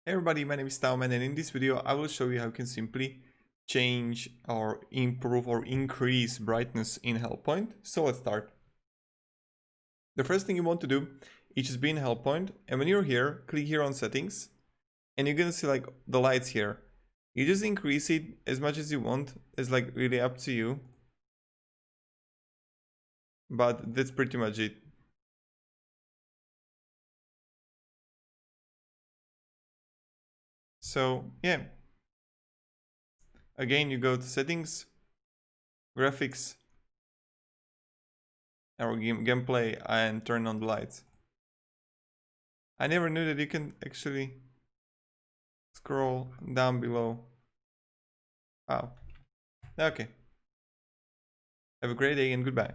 Hey everybody, my name is TaoMan, and in this video I will show you how you can simply change or improve or increase brightness in Hellpoint. So let's start. The first thing you want to do is just be in Hellpoint, and when you're here, click here on settings, and you're gonna see like the lights here. You just increase it as much as you want. It's like really up to you, but that's pretty much it. So yeah, again you go to settings, graphics, or gameplay, and turn on the lights. I never knew that you can actually scroll down below. Wow. Okay. Have a great day and goodbye.